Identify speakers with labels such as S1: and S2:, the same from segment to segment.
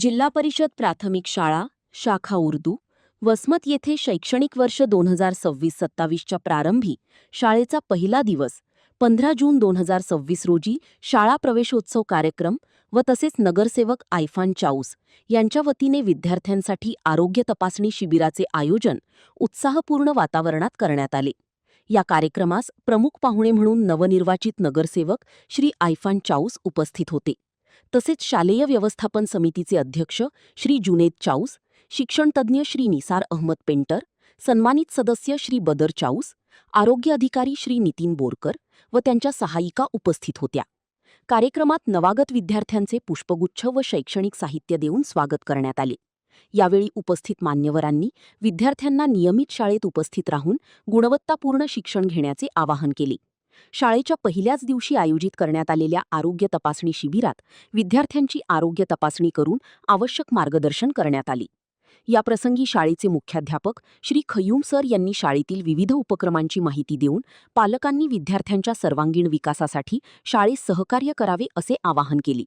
S1: जिल्हा परिषद प्राथमिक शाळा शाखा उर्दू वसमत येथे शैक्षणिक वर्ष 2026-27च्या प्रारंभी शाळेचा पहिला दिवस 15 जून 2026 रोजी शाळा प्रवेशोत्सव कार्यक्रम व तसेच नगरसेवक आयफान चाऊस यांच्या वतीने विद्यार्थ्यांसाठी आरोग्य तपासणी शिबिराचे आयोजन उत्साहपूर्ण वातावरणात करण्यात आले। या कार्यक्रमास प्रमुख पाहुणे म्हणून नवनिर्वाचित नगरसेवक श्री आयफान चाऊस उपस्थित होते। तसेच शालेय व्यवस्थापन समितीचे अध्यक्ष श्री जुनेद चाऊस, शिक्षणतज्ज्ञ श्री निसार अहमद पेंटर, सन्मानित सदस्य श्री बदर चाऊस, आरोग्य अधिकारी श्री नितीन बोरकर व त्यांच्या सहायिका उपस्थित होत्या। कार्यक्रमात नवागत विद्यार्थ्यांचे पुष्पगुच्छ व शैक्षणिक साहित्य देऊन स्वागत करण्यात आले। यावेळी उपस्थित मान्यवरांनी विद्यार्थ्यांना नियमित शाळेत उपस्थित राहून गुणवत्तापूर्ण शिक्षण घेण्याचे आवाहन केले। शाळेच्या पहिल्याच दिवशी आयोजित करण्यात आलेल्या आरोग्य तपासणी शिबिरात विद्यार्थ्यांची आरोग्य तपासणी करून आवश्यक मार्गदर्शन करण्यात आले। याप्रसंगी शाळेचे मुख्याध्यापक श्री खयूम सर यांनी शाळेतील विविध उपक्रमांची माहिती देऊन पालकांनी विद्यार्थ्यांच्या सर्वांगीण विकासासाठी शाळेस सहकार्य करावे असे आवाहन केले।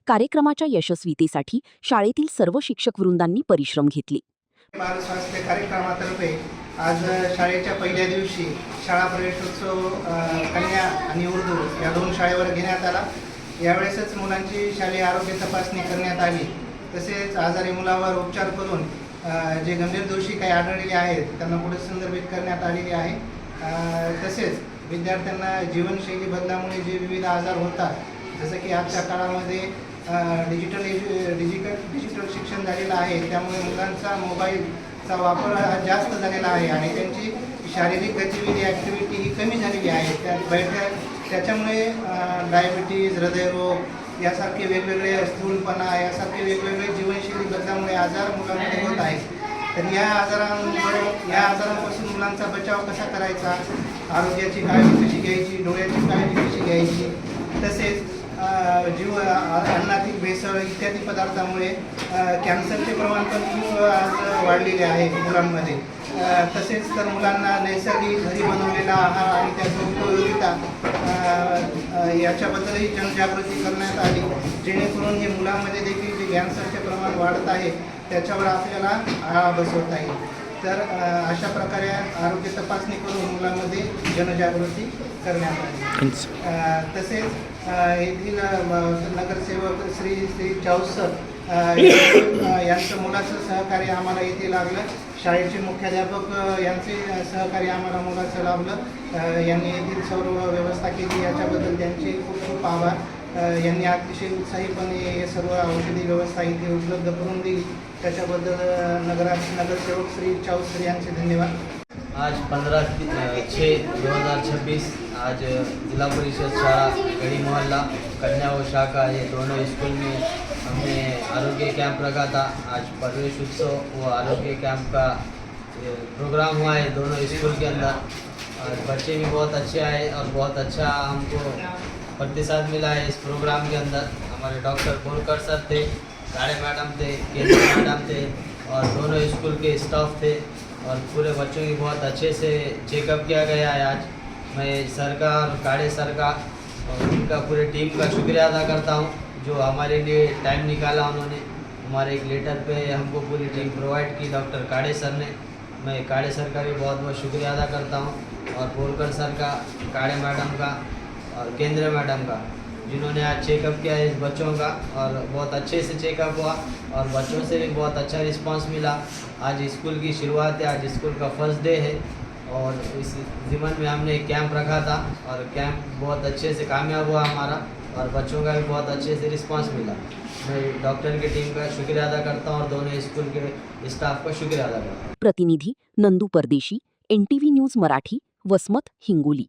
S1: कार्यक्रमाच्या यशस्वीतेसाठी शाळेतील सर्व शिक्षकवृंदांनी परिश्रम घेतले।
S2: बाल स्वास्थ्य कार्यक्रमातर्फे आज शाळेच्या पहिल्या दिवशी शाळा प्रवेशोत्सव कन्या आणि उर्दू या दोन शाळेवर घेण्यात आला। यावेळेसच मुलांची शालेय आरोग्य तपासणी करण्यात आली। तसेच आजारी मुलावर उपचार करून जे गंभीर दोषी काही आढळलेले आहेत त्यांना पुढे संदर्भित करण्यात आलेले आहे। तसेच विद्यार्थ्यांना जीवनशैली बदलामुळे जे विविध आजार होतात, जसं की आजच्या काळामध्ये डिजिटल शिक्षण झालेलं आहे, त्यामुळे मुलांचा मोबाईलचा वापर जास्त झालेला आहे आणि त्यांची शारीरिक गतिविधी ॲक्टिव्हिटी ही कमी झालेली आहे। त्याच्यामुळे डायबिटीज, हृदयरोग यासारखे वेगवेगळे स्थूलपणा यासारखे वेगवेगळे जीवनशैली बदलामुळे आजार मुलांमध्ये होत आहेत। तर या आजारांपासून मुलांचा बचाव कसा करायचा, आरोग्याची काळजी कशी घ्यायची, डोळ्याची काळजी कशी घ्यायची, तसेच अन्नातील भेसळ इत्यादी पदार्थांमुळे कॅन्सरचे प्रमाण पण खूप आज वाढलेले आहे मुलांमध्ये। तसेच तर मुलांना नैसर्गिक घरी बनवलेला आहार आणि त्याची उपयोगिता याच्याबद्दलही जनजागृती करण्यात आली, जेणेकरून हे मुलांमध्ये देखील जे कॅन्सरचे प्रमाण वाढत आहे त्याच्यावर आपल्याला आळा बसवता येईल। तर अशा प्रकारे आरोग्य तपासणी करून मुलांमध्ये जनजागृती करण्यात आली। तसेच येथील नगरसेवक श्री चाऊस सर यांचं मुलाचं सहकार्य आम्हाला येथे लागलं। शाळेचे मुख्याध्यापक यांचे सहकार्य आम्हाला मुलाचं लाभलं। यांनी येथील सर्व व्यवस्था केली, याच्याबद्दल त्यांचे खूप खूप आभार। यांनी अतिशय उत्साहीपणे सर्व औषधी व्यवस्था इथे उपलब्ध करून दिली, त्याच्याबद्दल नगरसेवक श्री चाऊस सर यांचे धन्यवाद।
S3: आज 15/6/2026 आज जिला परिषद शाला गढ़ी मोहल्ला कन्या व शाखा ये दोनों स्कूल में हमने आरोग्य कैंप रखा था। आज प्रवेश उत्सव व आरोग्य कैंप का प्रोग्राम हुआ है दोनों स्कूल के अंदर। बच्चे भी बहुत अच्छे आए और बहुत अच्छा हमको प्रतिसाद मिला है इस प्रोग्राम के अंदर। हमारे डॉक्टर बोरकर सर थे, गाड़े मैडम थे, केंद्रीय मैडम थे और दोनों स्कूल के स्टाफ थे और पूरे बच्चों की बहुत अच्छे से चेकअप किया गया है। आज मैं सर का और काड़े सर का और उनका पूरे टीम का शुक्रिया अदा करता हूँ, जो हमारे लिए टाइम निकाला। उन्होंने हमारे एक लेटर पे हमको पूरी टीम प्रोवाइड की डॉक्टर काड़े सर ने। मैं काड़े सर का भी बहुत बहुत शुक्रिया अदा करता हूँ और बोरकर सर का, काड़े मैडम का और केंद्रीय मैडम का, जिन्होंने आज चेकअप किया है इस बच्चों का और बहुत अच्छे से चेकअप हुआ और बच्चों से भी बहुत अच्छा रिस्पांस मिला। आज स्कूल की शुरुआत है, आज स्कूल का फर्स्ट डे है और इस ज़िमन में हमने एक कैंप रखा था और कैंप बहुत अच्छे से कामयाब हुआ हमारा और बच्चों का भी बहुत अच्छे से रिस्पांस मिला। मैं डॉक्टर की टीम का शुक्रिया अदा करता हूँ और दोनों स्कूल के स्टाफ का शुक्रिया अदा करता हूँ।
S1: प्रतिनिधी नंदू परदेशी, NTV न्यूज मराठी, वसमत, हिंगोली।